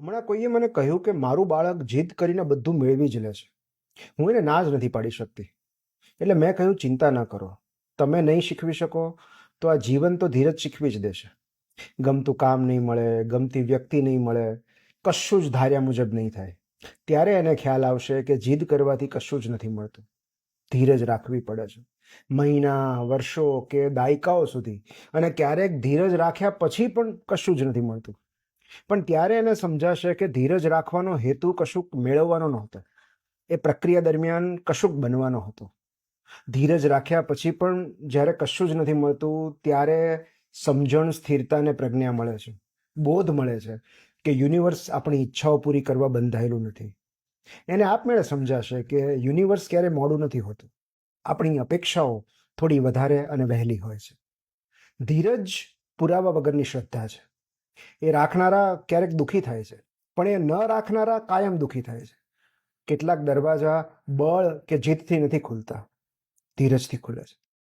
હમણાં કોઈએ મને કહ્યું કે મારું બાળક જીદ કરીને બધું મેળવી જ લે છે. હું એને ના જ નથી પાડી શકતી. એટલે મેં કહ્યું, ચિંતા ન કરો. તમે નહીં શીખવી શકો તો આ જીવન તો ધીરજ શીખવી જ દેશે. ગમતું કામ નહીં મળે, ગમતી વ્યક્તિ નહીં મળે, કશું જ ધાર્યા મુજબ નહીં થાય. ત્યારે એને ખ્યાલ આવશે કે જીદ કરવાથી કશું જ નથી મળતું. ધીરજ રાખવી પડે છે. મહિના, વર્ષો કે દાયકાઓ સુધી. અને ક્યારેક ધીરજ રાખ્યા પછી પણ કશું જ નથી મળતું. પણ ત્યારે એને સમજાશે કે ધીરજ રાખવાનો હેતુ કશુંક મેળવવાનો નહોતો. એ પ્રક્રિયા દરમિયાન કશુંક બનવાનો હતો. ધીરજ રાખ્યા પછી પણ જ્યારે કશું જ નથી મળતું ત્યારે સમજણ, સ્થિરતા અને પ્રજ્ઞા મળે છે. બોધ મળે છે કે યુનિવર્સ આપણી ઈચ્છાઓ પૂરી કરવા બંધાયેલું નથી. એને આપમેળે સમજાશે કે યુનિવર્સ ક્યારે મોડું નથી હોતું. આપણી અપેક્ષાઓ થોડી વધારે અને વહેલી હોય છે. ધીરજ પુરાવા વગરની શ્રદ્ધા છે. એ રાખનારા ક્યારેક દુઃખી થાય છે, પણ એ ન રાખનારા કાયમ દુઃખી થાય છે. કેટલાક દરવાજા બળ કે જીદથી નથી ખુલતા, ધીરજથી ખુલે છે.